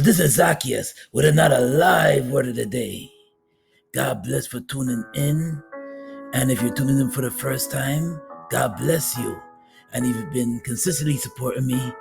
this is Zacchaeus with another live word of the day. God bless for tuning in. And if you're tuning in for the first time, God bless you. And if you've been consistently supporting me,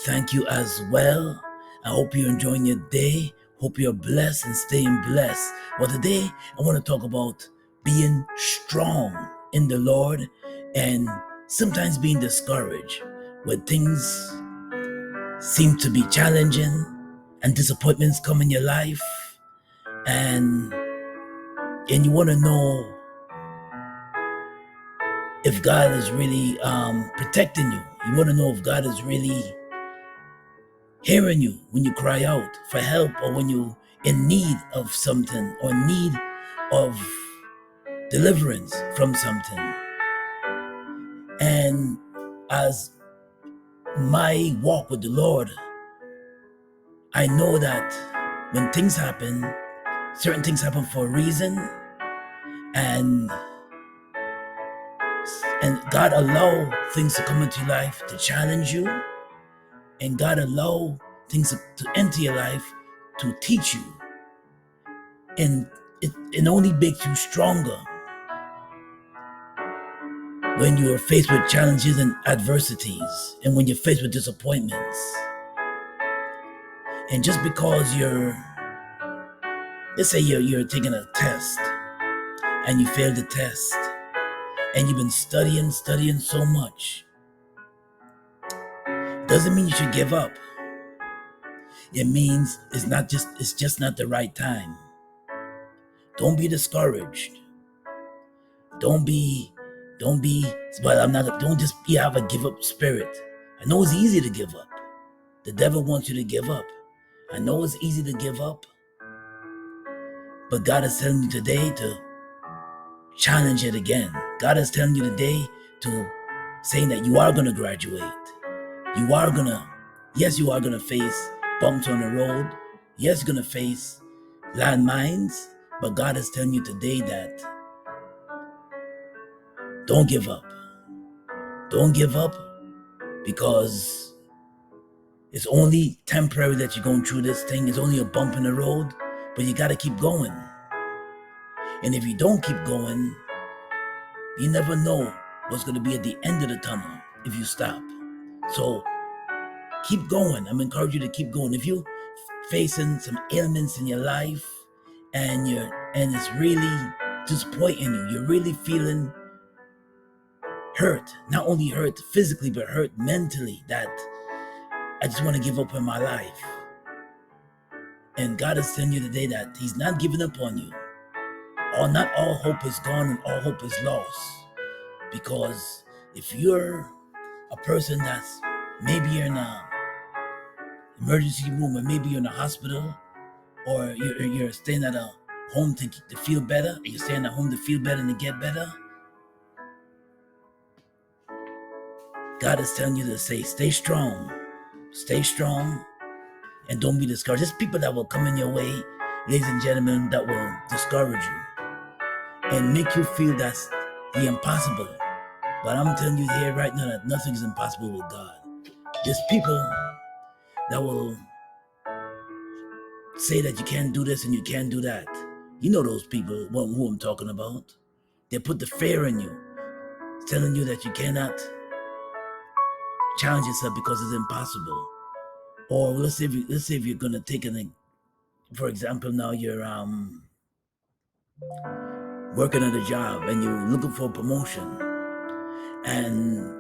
thank you as well. I hope you're enjoying your day. Hope you're blessed and staying blessed. Well, today I want to talk about being strong in the Lord and sometimes being discouraged when things seem to be challenging and disappointments come in your life, and you want to know if God is really protecting you. You want to know if God is really hearing you when you cry out for help, or when you're in need of something, or in need of deliverance from something. And as my walk with the Lord, I know that when things happen, certain things happen for a reason, and God allow things to come into your life to challenge you, and God allow things to enter your life to teach you, and it only makes you stronger when you are faced with challenges and adversities, and when you're faced with disappointments. And just because let's say you're taking a test and you failed the test, and you've been studying so much, doesn't mean you should give up. It means it's just not the right time. Don't be discouraged. Don't just have a give up spirit. I know it's easy to give up. The devil wants you to give up. I know it's easy to give up, but God is telling you today to challenge it again. God is telling you today to saying that you are going to graduate. Yes, you are going to face bumps on the road. Yes, you're going to face landmines, but God is telling you today that don't give up. Don't give up, because it's only temporary that you're going through this thing. It's only a bump in the road, but you got to keep going. And if you don't keep going, you never know what's going to be at the end of the tunnel if you stop. So keep going. I'm encouraging you to keep going. If you're facing some ailments in your life and it's really disappointing you, you're really feeling hurt, not only hurt physically, but hurt mentally, that I just want to give up on my life. And God is telling you today that He's not giving up on you. Not all hope is gone and all hope is lost. Because if you're a person that's, maybe you're in a emergency room, or maybe you're in a hospital, or you're staying at a home to feel better, and you're staying at home to feel better and to get better, God is telling you to say, stay strong, and don't be discouraged. There's people that will come in your way, ladies and gentlemen, that will discourage you and make you feel that's the impossible. But I'm telling you here right now that nothing is impossible with God. There's people that will say that you can't do this and you can't do that. You know those people who I'm talking about. They put the fear in you, telling you that you cannot challenge yourself because it's impossible. Or let's say if you're gonna take for example, now you're working at a job and you're looking for a promotion, and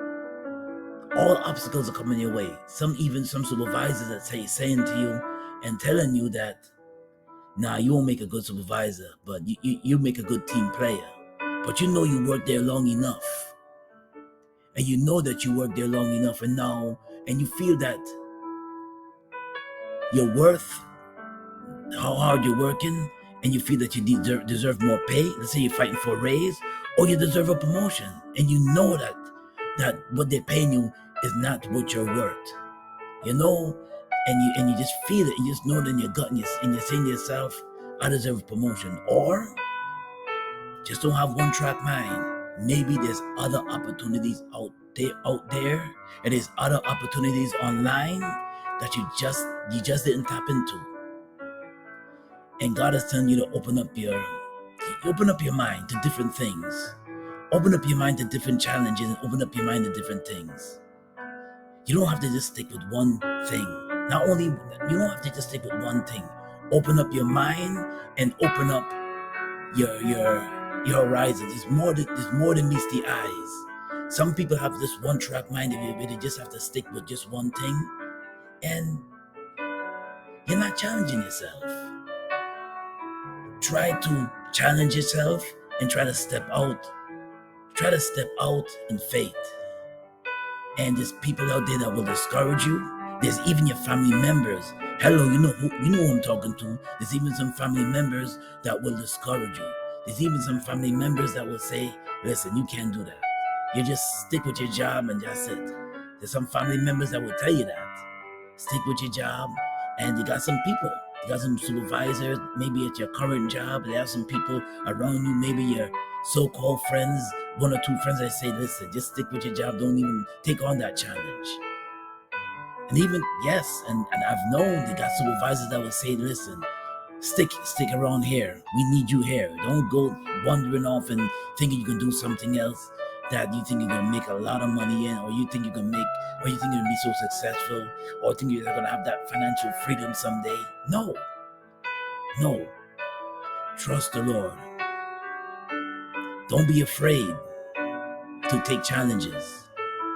all obstacles are coming your way. Some supervisors that saying to you and telling you that, nah, you won't make a good supervisor, but you make a good team player. But you know you worked there long enough, and you know that you worked there long enough, and you feel that you're worth how hard you're working, and you feel that you deserve more pay. Let's say you're fighting for a raise, or you deserve a promotion, and you know that what they're paying you is not what you're worth. You know, and you just feel it, and you just know it in your gut, and you're saying to yourself, I deserve a promotion. Or just don't have one track mind. Maybe there's other opportunities out there, and there's other opportunities online that you just didn't tap into. And God is telling you to open up your mind to different things. Open up your mind to different challenges and open up your mind to different things. You don't have to just stick with one thing. You don't have to just stick with one thing. Open up your mind and open up your horizons. There's more than meets the eyes. Some people have this one track mind where they just have to stick with just one thing, and you're not challenging yourself. Try to challenge yourself and try to step out. Try to step out in faith. And there's people out there that will discourage you. There's even your family members. Hello, you know who I'm talking to. There's even some family members that will discourage you. There's even some family members that will say, listen, you can't do that. You just stick with your job and that's it. There's some family members that will tell you that. Stick with your job. And you got some people. You got some supervisors, maybe at your current job. They have some people around you, maybe your so-called friends, one or two friends that say, listen, just stick with your job. Don't even take on that challenge. And even, yes, and I've known they got supervisors that will say, listen, stick around here. We need you here. Don't go wandering off and thinking you can do something else that you think you're going to make a lot of money in, or you think you're going to be so successful, or think you're going to have that financial freedom someday. No. Trust the Lord. Don't be afraid to take challenges.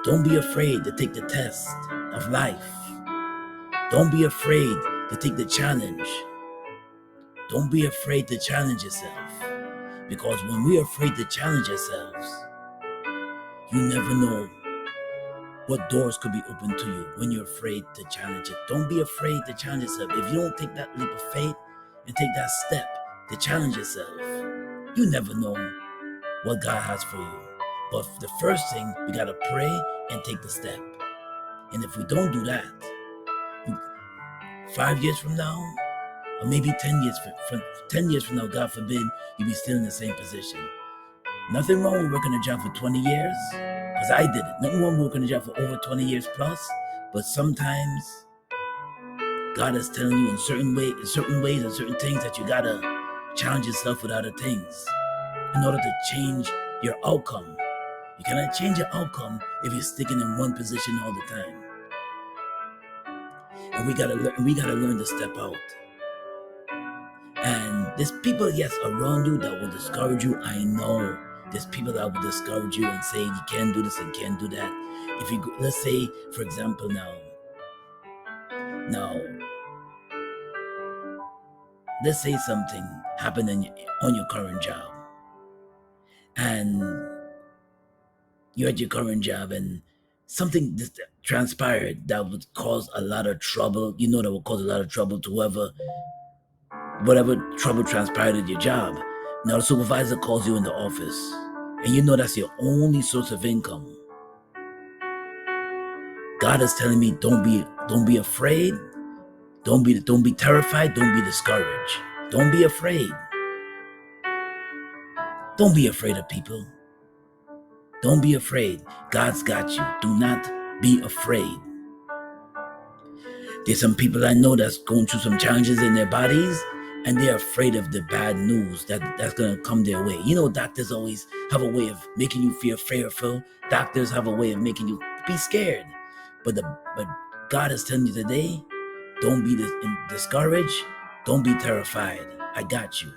Don't be afraid to take the test of life. Don't be afraid to take the challenge. Don't be afraid to challenge yourself. Because when we're afraid to challenge ourselves, you never know what doors could be open to you when you're afraid to challenge it. Don't be afraid to challenge yourself. If you don't take that leap of faith and take that step to challenge yourself, you never know what God has for you. But the first thing, we got to pray and take the step. And if we don't do that, 5 years from now, or maybe 10 years from now, God forbid, you'll be still in the same position. Nothing wrong with working a job for 20 years, because I did it. Nothing wrong with working a job for over 20 years plus, but sometimes God is telling you in certain ways and certain things that you gotta challenge yourself with other things in order to change your outcome. You cannot change your outcome if you're sticking in one position all the time. And we gotta learn to step out. And there's people, yes, around you that will discourage you. I know there's people that will discourage you and say you can't do this and can't do that. If you go, let's say, for example, now, let's say something happened on your current job, and you're at your current job, and something transpired that would cause a lot of trouble. You know that would cause a lot of trouble to whatever trouble transpired at your job. Now the supervisor calls you in the office, and you know that's your only source of income. God is telling me, don't be afraid, don't be terrified, don't be discouraged. Don't be afraid. Don't be afraid of people. Don't be afraid. God's got you. Do not be afraid. There's some people I know that's going through some challenges in their bodies, and they're afraid of the bad news that's going to come their way. You know, doctors always have a way of making you feel fearful. Doctors have a way of making you be scared. But God is telling you today, don't be discouraged. Don't be terrified. I got you.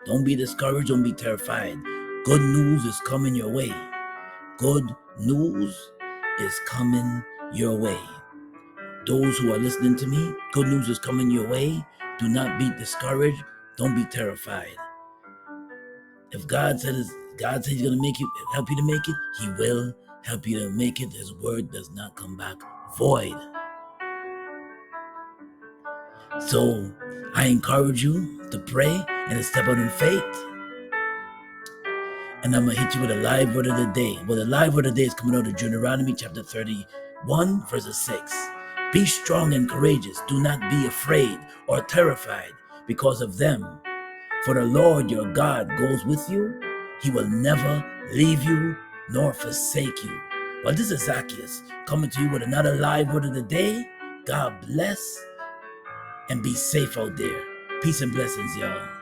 Don't be discouraged. Don't be terrified. Good news is coming your way. Good news is coming your way. Those who are listening to me, good news is coming your way. Do not be discouraged. Don't be terrified. If God said he's going to help you to make it, he will help you to make it. His word does not come back void. So I encourage you to pray and to step out in faith. And I'm going to hit you with a live word of the day. Well, the live word of the day is coming out of Deuteronomy chapter 31, verses 6. Be strong and courageous. Do not be afraid or terrified because of them. For the Lord your God goes with you. He will never leave you nor forsake you. Well, this is Zacchaeus coming to you with another live word of the day. God bless and be safe out there. Peace and blessings, y'all.